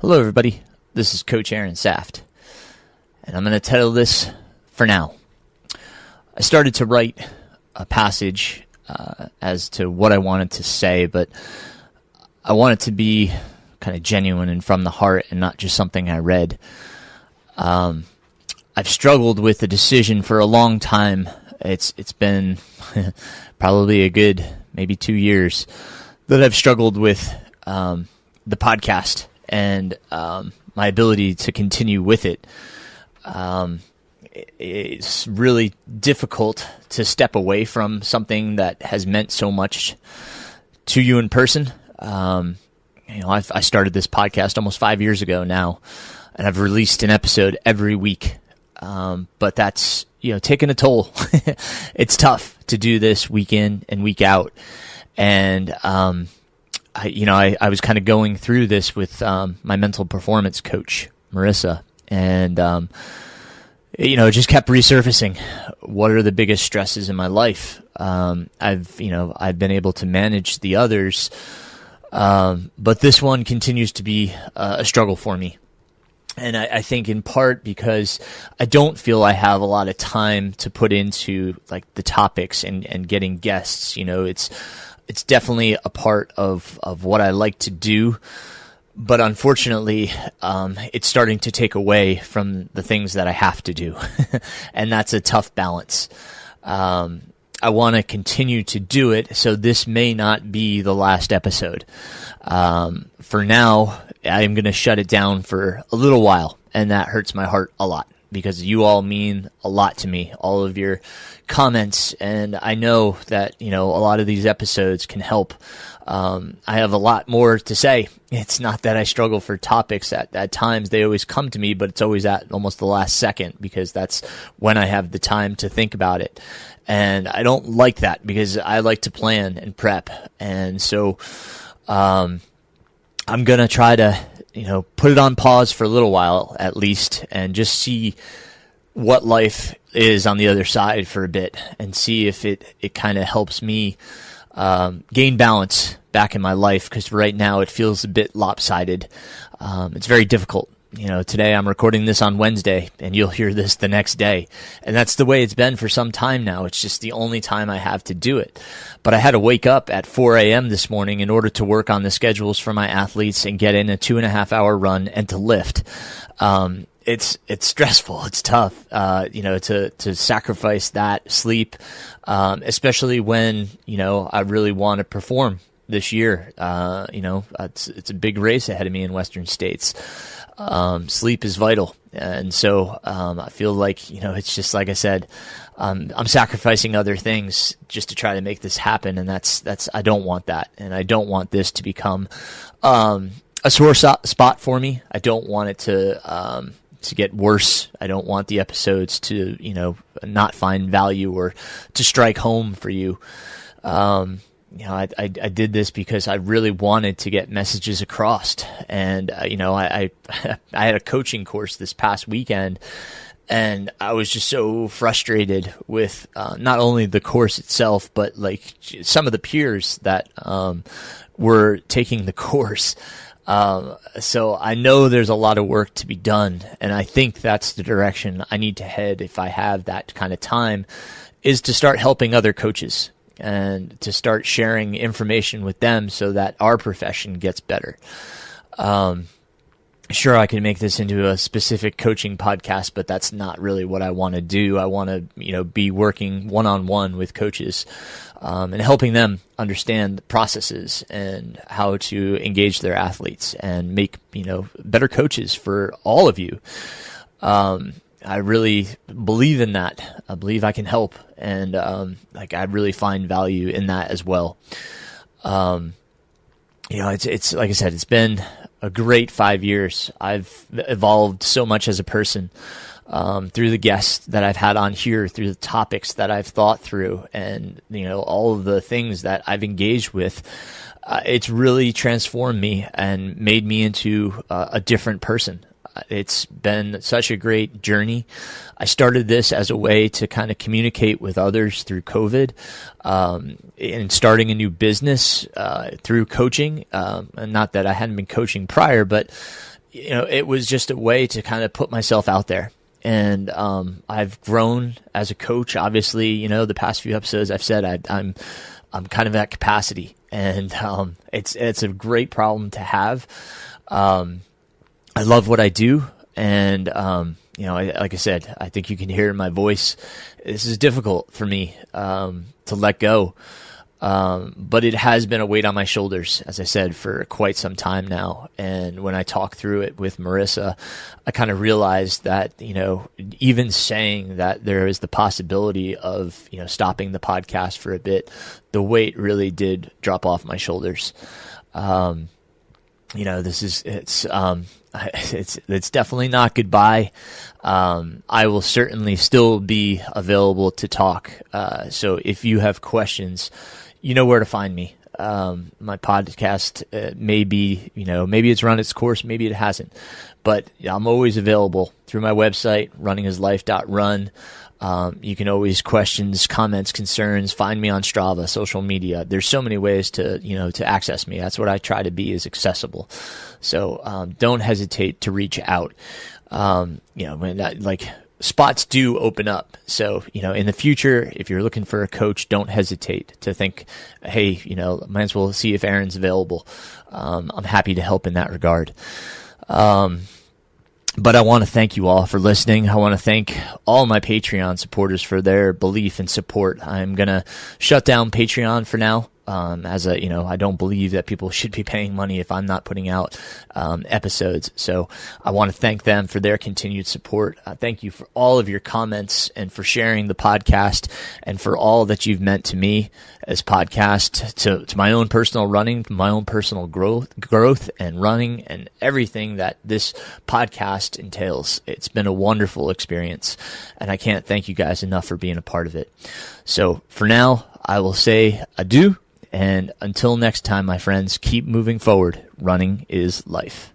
Hello, everybody. This is Coach Aaron Saft, and I'm going to title this For Now. I started to write a passage as to what I wanted to say, but I want it to be kind of genuine and from the heart and not just something I read. I've struggled with the decision for a long time. It's been probably a good maybe 2 years that I've struggled with the podcast and my ability to continue with it. It's really difficult to step away from something that has meant so much to you in person. I started this podcast almost 5 years ago now, and I've released an episode every week. But that's, taking a toll. It's tough to do this week in and week out. And, I was kind of going through this with my mental performance coach, Marissa, and it just kept resurfacing. What are the biggest stresses in my life? I've been able to manage the others, but this one continues to be a struggle for me. And I think in part because I don't feel I have a lot of time to put into like the topics and getting guests. It's definitely a part of what I like to do, but unfortunately, it's starting to take away from the things that I have to do, and that's a tough balance. I want to continue to do it, so this may not be the last episode. For now, I'm going to shut it down for a little while, and that hurts my heart a lot because you all mean a lot to me, all of your comments, and I know that, a lot of these episodes can help. I have a lot more to say. It's not that I struggle for topics at times. They always come to me, but it's always at almost the last second because that's when I have the time to think about it. And I don't like that because I like to plan and prep. And so I'm going to try to, put it on pause for a little while at least and just see what life is on the other side for a bit and see if it kind of helps me gain balance back in my life, because right now it feels a bit lopsided. It's very difficult. Today I'm recording this on Wednesday, and you'll hear this the next day. And that's the way it's been for some time now. It's just the only time I have to do it. But I had to wake up at 4 a.m. this morning in order to work on the schedules for my athletes and get in a 2.5-hour run and to lift. It's stressful. It's tough, to sacrifice that sleep, especially when, I really want to perform this year. It's a big race ahead of me in Western States. Sleep is vital. And so, I feel like, it's just like I said, I'm sacrificing other things just to try to make this happen. And I don't want that. And I don't want this to become, a sore spot for me. I don't want it to get worse. I don't want the episodes to, not find value or to strike home for you. I did this because I really wanted to get messages across. And, I had a coaching course this past weekend, and I was just so frustrated with not only the course itself, but like some of the peers that were taking the course. So I know there's a lot of work to be done, and I think that's the direction I need to head if I have that kind of time, is to start helping other coaches and to start sharing information with them so that our profession gets better. Sure, I can make this into a specific coaching podcast, but that's not really what I want to do. I want to, be working one-on-one with coaches, and helping them understand the processes and how to engage their athletes and make, better coaches for all of you. I really believe in that. I believe I can help, and I really find value in that as well. It's like I said, it's been a great 5 years. I've evolved so much as a person through the guests that I've had on here, through the topics that I've thought through, and all of the things that I've engaged with. It's really transformed me and made me into a different person. It's been such a great journey. I started this as a way to kind of communicate with others through COVID, and starting a new business through coaching. And not that I hadn't been coaching prior, but it was just a way to kind of put myself out there. And I've grown as a coach. Obviously, the past few episodes I've said I'm kind of at capacity, and it's a great problem to have. I love what I do, and like I said, I think you can hear in my voice, this is difficult for me to let go. But it has been a weight on my shoulders, as I said, for quite some time now. And when I talk through it with Marissa, I kind of realized that, even saying that there is the possibility of, stopping the podcast for a bit, the weight really did drop off my shoulders. It's definitely not goodbye. I will certainly still be available to talk. So if you have questions, you know where to find me. My podcast maybe it's run its course, maybe it hasn't, but I'm always available through my website, runningislife.run. You can always questions, comments, concerns, find me on Strava, social media. There's so many ways to access me. That's what I try to be, is accessible. So don't hesitate to reach out. Spots do open up. So, in the future, if you're looking for a coach, don't hesitate to think, hey, might as well see if Aaron's available. I'm happy to help in that regard. But I want to thank you all for listening. I want to thank all my Patreon supporters for their belief and support. I'm going to shut down Patreon for now. I don't believe that people should be paying money if I'm not putting out episodes. So I want to thank them for their continued support. Thank you for all of your comments and for sharing the podcast and for all that you've meant to me as podcast, to my own personal running, my own personal growth and running and everything that this podcast entails. It's been a wonderful experience, and I can't thank you guys enough for being a part of it. So for now, I will say adieu. And until next time, my friends, keep moving forward. Running is life.